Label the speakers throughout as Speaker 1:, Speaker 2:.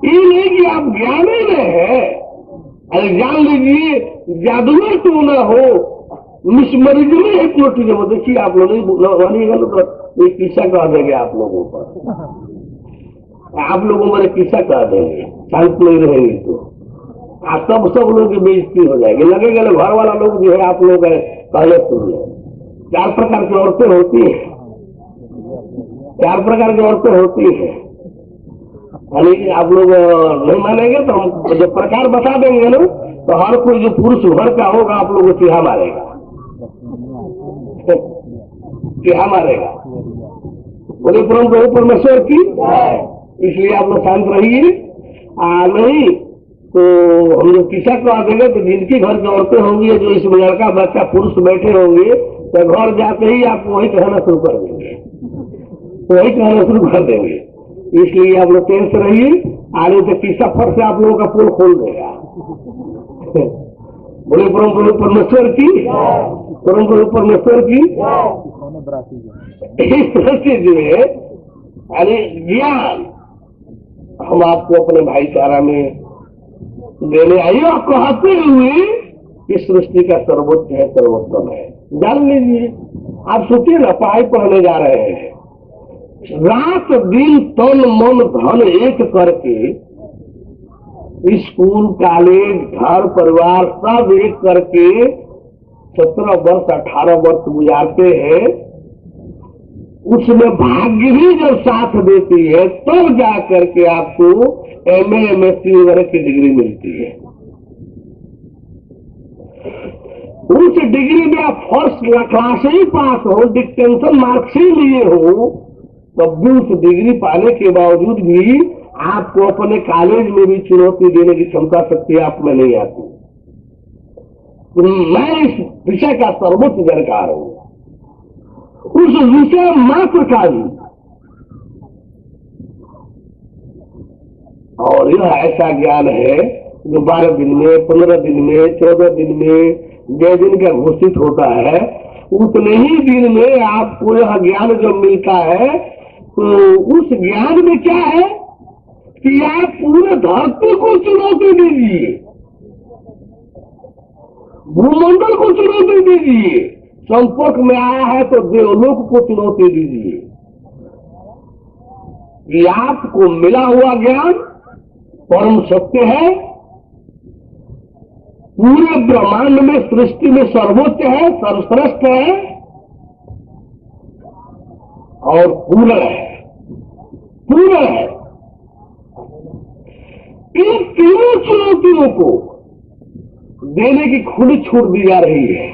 Speaker 1: ये नहीं कि आप ज्ञान ही में है। अरे जान लीजिए जादूगर तो न हो, मिसमरीज में हिप्नोटिज्म। देखिए आप लोग मानिएगा तो एक किस्सा कह देंगे आप लोगों पर, आप लोगों मेरे किस्सा कह देंगे, शांत नहीं रहेंगे तो आप सब लोग की बेइज्जती हो जाएगी। लगेगा घर वाला लोग जो है आप लोग पहले सुन लो। 4 प्रकार की औरतें होती हैं, 4 प्रकार की औरतें होती हैं। यानी आप लोग नहीं मानेंगे तो हम जब प्रकार बता देंगे ना तो हर कोई जो पुरुष घर का होगा आप लोग को चिढ़ा मारेगा, चिढ़ा मारेगा। बोले प्रभु परमेश्वर की, इसलिए आप लोग शांत रहिए। नहीं तो हम लोग किस्सा कहा देंगे तो जिनकी घर की औरतें होंगी, जो इसमें लड़का बच्चा पुरुष बैठे होंगे, तो घर जाते ही आप वही कहना शुरू कर देंगे, वही कहना शुरू कर देंगे। इसलिए आप लोग टेंस रहिए, आगे तो किस्सा फट से आप लोगों का पोल खोल देगा। बोले परम परमेश्वर की, परम परमेश्वर की। इस तरह से जो है अरे ज्ञान हम आपको अपने भाईचारा में देने आइए और कहते हुए इस सृष्टि का सर्वोच्च है, सर्वोत्तम है। जान लीजिए, आप सोचिए ना, पढ़ाई पढ़ने जा रहे हैं, रात दिन तन मन धन एक करके स्कूल कॉलेज घर परिवार सब एक करके 17 वर्ष 18 वर्ष गुजारते हैं। उसमें भाग्य भी जब साथ देती है तब जा करके आपको MA MSc वगैरह की डिग्री मिलती है। उस डिग्री में आप फर्स्ट क्लास ही पास हो, डिस्टिंक्शन मार्क्स ही लिए हो, तब भी उस डिग्री पाने के बावजूद भी आपको अपने कॉलेज में भी चुनौती देने की क्षमता शक्ति आप में नहीं आती। तो मैं इस विषय का सर्वोच्च जानकार हूं, उस विषय मात्र का भी। और यह ऐसा ज्ञान है जो 12 दिन में 15 दिन में 14 दिन में 2 दिन का घोषित होता है, उतने ही दिन में आपको यह ज्ञान जो मिलता है, तो उस ज्ञान में क्या है कि आप पूरे धरती को चुनौती दीजिए, भूमंडल को चुनौती दीजिए, संपर्क में आया है तो देवलोक को चुनौती दीजिए कि आपको मिला हुआ ज्ञान परम सत्य है, पूरे ब्रह्मांड में सृष्टि में सर्वोच्च है, सर्वश्रेष्ठ है और पूर्ण है, पूर्ण है। इन तीनों चुनौतियों को देने की खुली छूट दी जा रही है।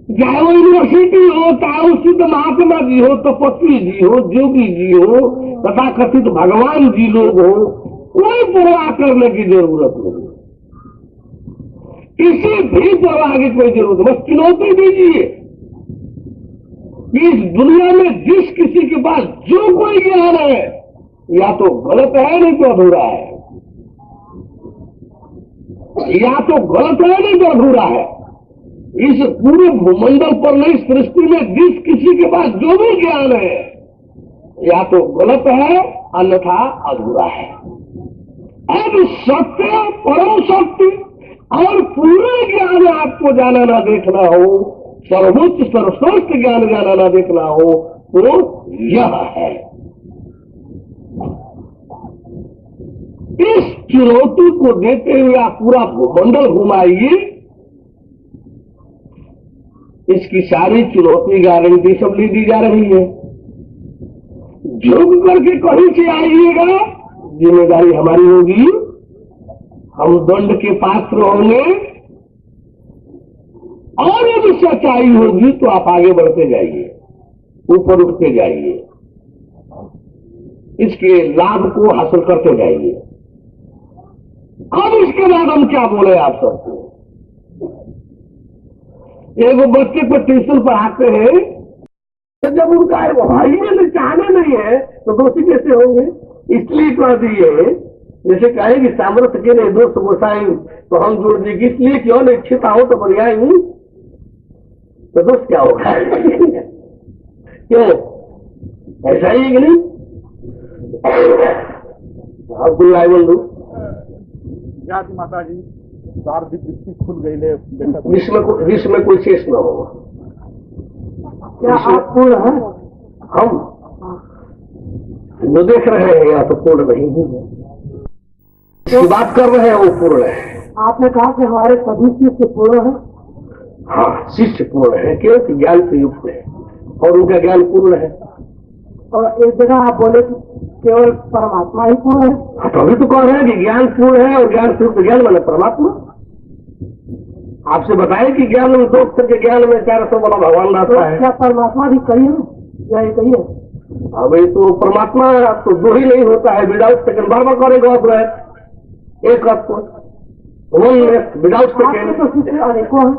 Speaker 1: चाहे वो यूनिवर्सिटी हो, चाहे सिद्ध महात्मा जी हो, तपस्वी जी हो, जोगी जी हो, तथा कथित भगवान जी लोग हो, कोई परवाह करने की जरूरत नहीं, किसी भी परवाह की कोई जरूरत नहीं। बस चुनौती दीजिए कि इस दुनिया में जिस किसी के पास जो कोई ज्ञान है, या तो गलत है नहीं तो अधूरा है, या तो गलत है नहीं तो अधूरा है। इस पूरे भूमंडल पर नहीं, सृष्टि में जिस किसी के पास जो भी ज्ञान है, या तो गलत है अन्यथा अधूरा है। अब सत्य, परम सत्य और पूरे ज्ञान आपको जाना ना देखना हो, सर्वोच्च सर्वश्रेष्ठ ज्ञान जाना ना देखना हो, तो यह है। इस चुनौती को देते हुए आप पूरा भूमंडल घुमाइए, इसकी सारी चुनौती गारंटी सब ली दी जा रही है। झुक करके कहीं से आइएगा, जिम्मेदारी हमारी होगी, हम दंड के पात्र होंगे, और यदि सच्चाई होगी तो आप आगे बढ़ते जाइए, ऊपर उठते जाइए, इसके लाभ को हासिल करते जाइए। अब इसके बाद हम क्या बोले आप सबको? एक बच्चे को ट्यूशन पढ़ाते हैं, जब उनका भाई ने चाहना नहीं है तो दोषी कैसे होंगे? इसलिए कह दिए, जैसे कहे कि सामर्थ्य के लिए दोस्त गोसाई तो हम जोड़ देंगे, इसलिए क्यों नहीं इच्छिता हो तो बढ़िया हूं, तो दोस्त क्या होगा? क्यों ऐसा ही कि नहीं? आपको लाए बंधु
Speaker 2: जाति माता जी शारीरिक दृष्टि खुल गई ले
Speaker 1: विश्व में कोई शेष न हो।
Speaker 3: क्या आप पूर्ण हैं?
Speaker 1: हम जो देख रहे हैं या तो पूर्ण नहीं है, जो बात कर रहे हैं वो पूर्ण है।
Speaker 3: आपने कहा कि हमारे सभी शिष्य पूर्ण हैं।
Speaker 1: हाँ, शिष्य पूर्ण है क्योंकि ज्ञान से युक्त है और उनका ज्ञान पूर्ण है।
Speaker 3: और एक जगह आप बोले कि केवल परमात्मा ही पूर्ण है।
Speaker 1: हाँ, तो अभी तो कह रहे हैं कि ज्ञान पूर्ण है और ज्ञान से युक्त ज्ञान माने परमात्मा। आपसे बताए कि ज्ञान में दो अक्षर के ज्ञान में 400 वाला भगवान रहता है।
Speaker 3: क्या परमात्मा भी कही है या एक ही है?
Speaker 1: अभी तो परमात्मा तो दो ही नहीं होता है, विदाउट सेकंड बार बार करेगा आप रहे एक आपको विदाउट
Speaker 3: आपके
Speaker 1: सेकंड।
Speaker 3: तो शिष्य अनेकों हैं।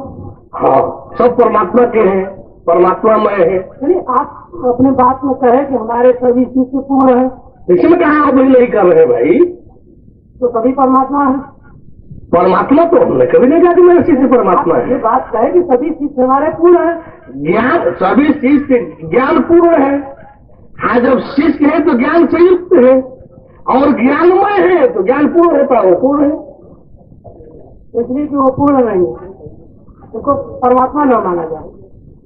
Speaker 1: हाँ, सब परमात्मा के हैं, परमात्मा में है।
Speaker 3: यानी आप अपने बात में कहे कि हमारे सभी शिष्य पूर्ण है,
Speaker 1: इसमें कहा आप वही नहीं कर रहे भाई।
Speaker 3: तो सभी परमात्मा है।
Speaker 1: परमात्मा तो हमने कभी नहीं कहा कि मेरे शिष्य परमात्मा
Speaker 3: ये
Speaker 1: है।
Speaker 3: बात कहे कि सभी शिष्य हमारे पूर्ण है।
Speaker 1: ज्ञान सभी शिष्य ज्ञान पूर्ण है। हाँ, जब शिष्य है तो ज्ञान से युक्त है और ज्ञानमय है तो ज्ञान पूर्ण होता है, वो पूर्ण है।
Speaker 3: इसलिए कि वो पूर्ण नहीं है, उसको परमात्मा न माना जाए।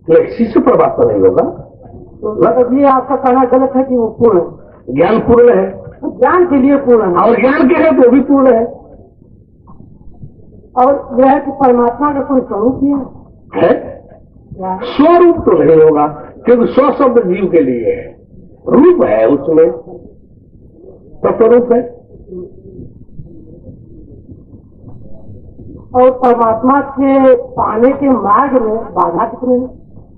Speaker 1: नहीं, शिष्य परमात्मा नहीं होगा।
Speaker 3: तो मतलब ये आपका कहना गलत है कि वो पूर्ण है।
Speaker 1: ज्ञान पूर्ण है
Speaker 3: तो ज्ञान के लिए पूर्ण है
Speaker 1: और ज्ञान के है तो भी पूर्ण है।
Speaker 3: और यह है कि परमात्मा का कोई स्वरूप ही है। क्या?
Speaker 1: स्वरूप तो नहीं होगा क्योंकि स्व शब्द जीव के लिए है, रूप है उसमें, स्वरूप है।
Speaker 3: और परमात्मा के पाने के मार्ग में बाधा कितने हैं?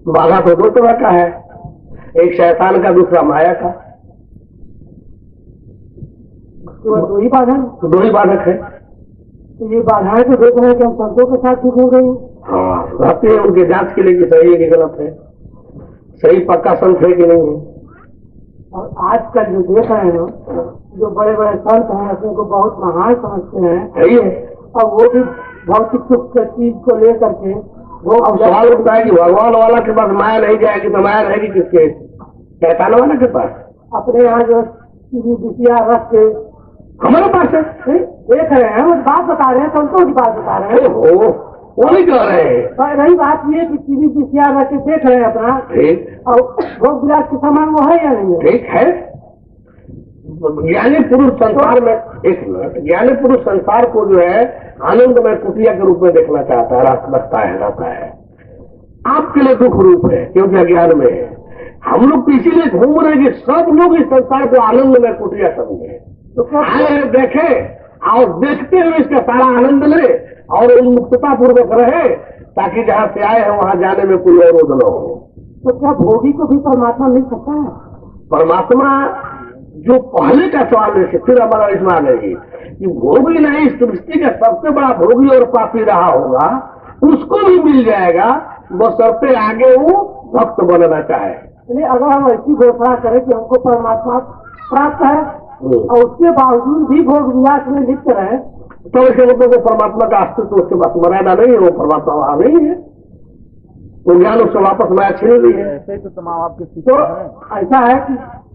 Speaker 1: बाधा तो दो तरह का है, एक शैतान का, दूसरा माया का।
Speaker 3: तो दो ही बाधा है।
Speaker 1: तो दो ही बाधक है।
Speaker 3: तो ये बाधाएं तो देख रहे हैं कि हम संतों के साथ भी घूम रही हैं।
Speaker 1: हाँ, रहते हैं उनके जांच के लिए कि सही है कि गलत है, सही पक्का संत है कि नहीं है।
Speaker 3: और आजकल जो देख रहे हैं जो बड़े बड़े संत हैं अपने को बहुत महान समझते हैं,
Speaker 1: सही है।
Speaker 3: और वो भी भौतिक सुख की चीज को लेकर के वो
Speaker 1: अब सवाल उठता है कि भगवान वाला के पास माया नहीं जाएगी तो माया रहेगी किसके? शैतान वाला के पास।
Speaker 3: अपने यहाँ जो बिटिया रख के
Speaker 1: हमारे पास है।
Speaker 3: देख रहे हैं, वो बात बता रहे हैं, संतों की बात बता रहे हैं।
Speaker 1: ओहो, वो नहीं कह रहे हैं।
Speaker 3: और रही बात ये कि टीवी बिटिया रख के देख रहे हैं अपना,
Speaker 1: ठीक,
Speaker 3: और भोग विलास के समान वो है या नहीं है?
Speaker 1: ठीक है। ज्ञानी पुरुष संसार में, एक मिनट, ज्ञानी पुरुष संसार को जो है आनंदमय कुटिया के रूप में देखना चाहता है, रखता है, रहता है। आपके लिए दुख रूप है क्योंकि अज्ञान में है। हम लोग तो इसीलिए घूम रहे हैं कि सब लोग इस संसार को आनंदमय कुटिया समझे,
Speaker 3: तो क्या
Speaker 1: आए देखें और देखते हुए इसका सारा आनंद ले और उन्मुक्तता पूर्वक रहे, ताकि जहाँ से आए हैं वहां जाने में कोई अवरोध न हो।
Speaker 3: तो क्या भोगी को भी परमात्मा मिल सकता है?
Speaker 1: परमात्मा जो पहले का सवाल है, फिर हमारा इसमें आ गई कि भोगी नहीं, सृष्टि का सबसे बड़ा भोगी और पापी रहा होगा, उसको भी मिल जाएगा, वो सबसे आगे वो भक्त बनना चाहे।
Speaker 3: अगर हम ऐसी घोषणा करें कि हमको परमात्मा प्राप्त है और उसके बावजूद भी भोग विलास में लिप्त रहे,
Speaker 1: तो ऐसे मतलब परमात्मा का अस्तित्व उसके पास मर्यादा नहीं है, वो परमात्मा वहां नहीं है, वो ज्ञान उससे वापस माया छीन ली है।
Speaker 2: ऐसे ही तो तमाम आपके शिष्य
Speaker 3: तो
Speaker 2: हैं।
Speaker 3: ऐसा है कि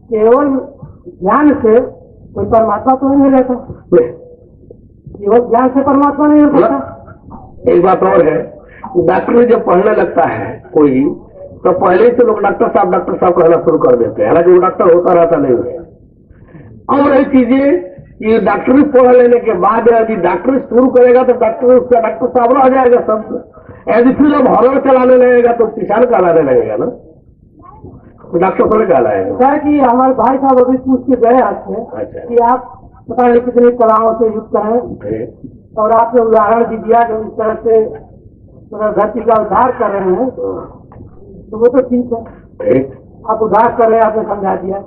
Speaker 3: केवल ज्ञान से कोई परमात्मा तो नहीं रहता, केवल ज्ञान से परमात्मा नहीं हो सकता।
Speaker 1: एक बात और है, डॉक्टरी जब पढ़ने लगता है कोई, तो पहले से लोग डॉक्टर साहब कहना शुरू कर देते हैं, हालांकि वो डॉक्टर होता रहता नहीं है। और रही चीजें कि डॉक्टरी पढ़ लेने के बाद यदि डॉक्टरी शुरू करेगा तो उसका डॉक्टर साहब रह जाएगा सब। यदि फिर जब हॉरर चलाने लगेगा तो किसान कहलाने लगेगा ना, डॉक्टर थोड़े कहलाएगा।
Speaker 3: है कि हमारे भाई साहब अभी पूछ के गए आपसे
Speaker 1: अच्छा।
Speaker 3: कि आप पता नहीं कितनी कलाओं से युक्त हैं, और आपने उदाहरण भी दिया कि इस तरह से धरती का उद्धार कर रहे हैं, तो वो तो ठीक है, आप उद्धार कर रहे हैं, आपने समझा दिया।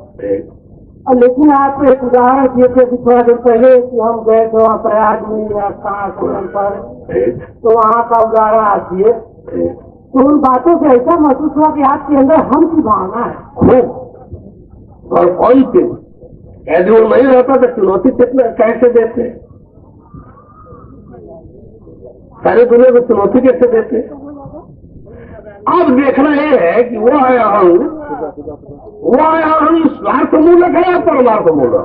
Speaker 3: और लेकिन आप एक उदाहरण दिए थे कि थोड़ा देर पहले कि हम गए थे वहाँ प्रयाग में या कहाँ पर, तो वहाँ का उदाहरण आप दिए, तो उन बातों से ऐसा महसूस हुआ कि आपके अंदर हम की भावना है।
Speaker 1: और कौन थी? यदि वो नहीं रहता तो चुनौती कितने कैसे देते, सारी दुनिया को चुनौती कैसे देते? अब देखना ये है कि वो है अहंग, स्वार्थ मूलक है या परमार्थ मूलक।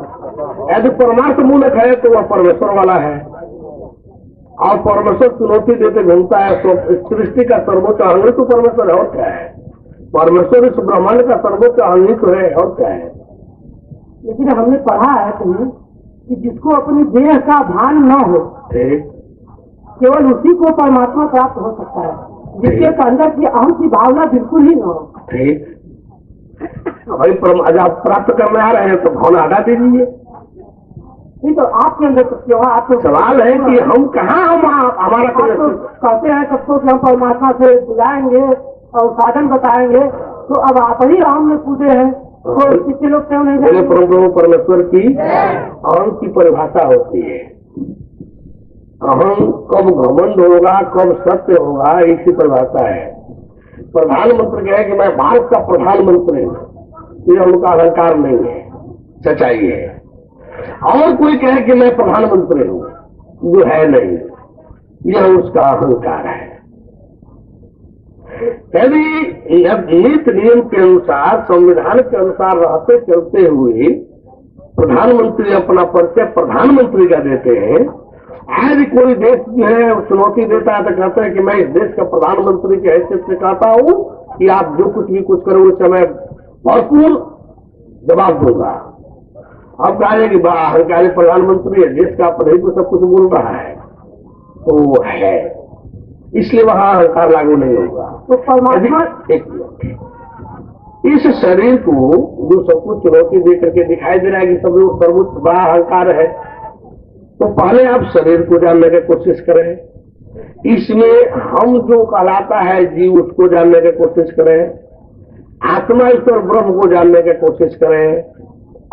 Speaker 1: यदि परमार्थ मूलक है तो वह परमेश्वर वाला है, और परमेश्वर चुनौती देते घूमता है। तो सृष्टि का सर्वोच्च अहंग तो परमेश्वर है, और क्या है? परमेश्वर इस ब्रह्मांड का सर्वोच्च अहंग तो है, और क्या है?
Speaker 3: लेकिन हमने पढ़ा है कहीं कि जिसको अपनी देह का भान न हो, केवल उसी को परमात्मा प्राप्त हो सकता है, जिसके अंदर की अहम की भावना बिल्कुल ही न हो।
Speaker 1: ठीक, भाई आप प्राप्त करने आ रहे हैं तो भावना हटा दीजिए।
Speaker 3: नहीं तो आपके अंदर क्यों? आप तो
Speaker 1: सवाल है कि हम कहाँ, हमारा
Speaker 3: तो कहते हैं सबको कि हम परमात्मा से बुलाएंगे और साधन बताएंगे, तो अब आप ही राम में कूदे हैं, तो कितने लोग क्यों नहीं
Speaker 1: बोले? परम परमेश्वर की अहम की परिभाषा होती है। अहम कब घमंड होगा, कब सत्य होगा, इसकी परिभाषा है। प्रधानमंत्री कहे कि मैं भारत का प्रधानमंत्री हूँ, ये उनका अहंकार नहीं है, सच्चाई है। और कोई कहे कि मैं प्रधानमंत्री हूँ, जो है नहीं, यह उसका अहंकार है। यदि नीति नियम के अनुसार, संविधान के अनुसार रहते चलते हुए प्रधानमंत्री अपना परिचय प्रधानमंत्री का देते हैं, आज कोई देश जो है चुनौती देता है तो कहते हैं कि मैं इस देश का प्रधानमंत्री की हैसियत से कहता हूँ कि आप जो कुछ भी कुछ करो उस समय भरपूर जवाब दूंगा। अब कहा कि अहंकारी प्रधानमंत्री है, देश का पद ही तो सब कुछ बोल रहा है, तो है, इसलिए वहां अहंकार लागू नहीं होगा।
Speaker 3: तो परमात्मा
Speaker 1: एक मिनट, इस शरीर को जो सब कुछ चुनौती दे करके दिखाई दे रहा है कि सब लोग सर्वोच्च बड़ा अहंकार है, तो पहले आप शरीर को जानने की कोशिश करें। इसमें हम जो कहलाता है जीव, उसको जानने की कोशिश करें, आत्मा ईश्वर ब्रह्म को जानने की कोशिश करें,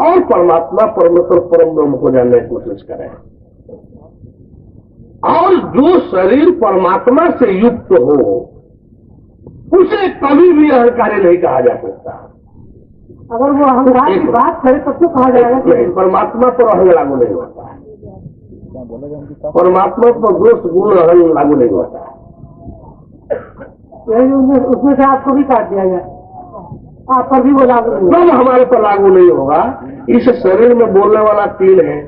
Speaker 1: और परमात्मा परमेश्वर परम ब्रह्म को जानने की कोशिश करें। और जो शरीर परमात्मा से युक्त हो उसे कभी भी अहंकारी नहीं कहा जा सकता।
Speaker 3: अगर वो अहंकार की बात करे तब तो कहा जाएगा कि
Speaker 1: परमात्मा पर अहंग लागू नहीं होता है, परमात्मा पर दोष गुण अहंग लागू नहीं होता है।
Speaker 3: उसमें से आपको भी काट दिया जाए, आप पर भी वो लागू नहीं होगा।
Speaker 1: सब हमारे पर लागू नहीं होगा। इस शरीर में बोलने वाला तीन है,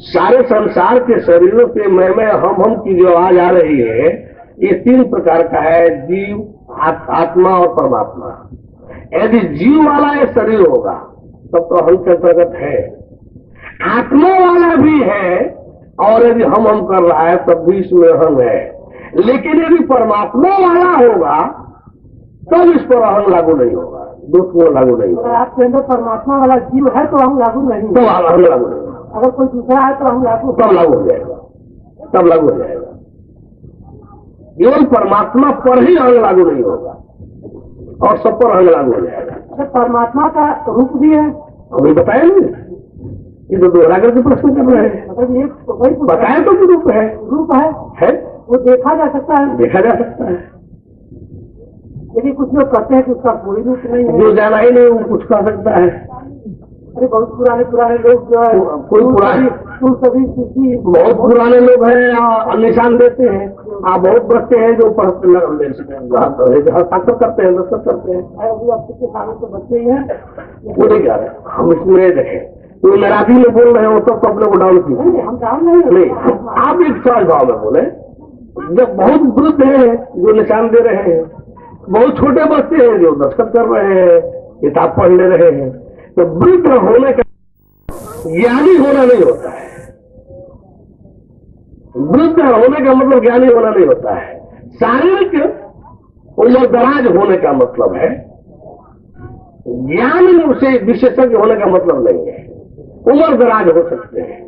Speaker 1: सारे संसार के शरीरों से मैं हम की जो आवाज आ रही है, ये तीन प्रकार का है, जीव, आत्मा और परमात्मा। यदि जीव वाला ये शरीर होगा तब तो अहम के अंतर्गत है, आत्मा वाला भी है, और यदि हम कर रहा है तब भी इसमें अहम है। लेकिन यदि परमात्मा वाला होगा तब इस पर अहम लागू नहीं होगा, दोष गुण लागू नहीं होगा।
Speaker 3: आपके अंदर परमात्मा वाला जीव है तो हम लागू नहीं,
Speaker 1: तब अहम लागू नहीं होगा।
Speaker 3: अगर कोई दूसरा है तो हम लागू,
Speaker 1: तब लागू हो जाएगा, तब लागू हो जाएगा। केवल परमात्मा पर ही अहंग लागू नहीं होगा, और सब पर अहंग लागू हो जाएगा।
Speaker 3: तो परमात्मा का रूप भी है,
Speaker 1: अभी बताए नहीं, ये तो दोहरा करके प्रश्न कर रहे हैं।
Speaker 3: मतलब ये वही
Speaker 1: बताए तो कि रूप है,
Speaker 3: वो देखा जा सकता है,
Speaker 1: देखा जा सकता है।
Speaker 3: यदि कुछ लोग कहते हैं कि उसका कोई रूप नहीं है,
Speaker 1: जो जाना ही नहीं वो कुछ कर सकता है।
Speaker 3: अरे बहुत पुराने लोग जो है,
Speaker 1: कोई पुराने बहुत पुराने लोग हैं और निशान देते हैं। आप बहुत बच्चे हैं जो हस्ताक्षर करते हैं, दस्तखत करते हैं।
Speaker 3: अभी अब कितने सालों से बच्चे ही हैं,
Speaker 1: वो नहीं जा रहे, हम इसमें देखें कोई मराठी में बोल रहे हो तो अपने को डाउन कीजिए।
Speaker 3: हम डाउन नहीं,
Speaker 1: आप एक सहज भाव में बोले। जब बहुत वृद्ध हैं जो निशान दे रहे हैं, बहुत छोटे बच्चे हैं जो दस्तखत कर रहे हैं, किताब पढ़ ले रहे हैं, तो वृद्ध होने का ज्ञानी होना नहीं होता है। वृद्ध होने का मतलब ज्ञानी होना नहीं होता है। शारीरिक उम्र दराज होने का मतलब है, ज्ञान से विशेषज्ञ होने का मतलब नहीं है। उम्र दराज हो सकते हैं,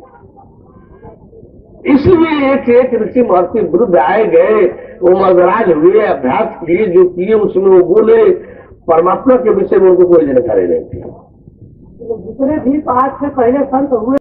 Speaker 1: इसलिए एक ऋषि महर्षि वृद्ध आए गए, उम्र दराज हुए, अभ्यास किए, जो किए उसमें वो बोले, परमात्मा के विषय में उनको कोई जानकारी नहीं थी।
Speaker 3: जितने भी आज से पहले संत हुए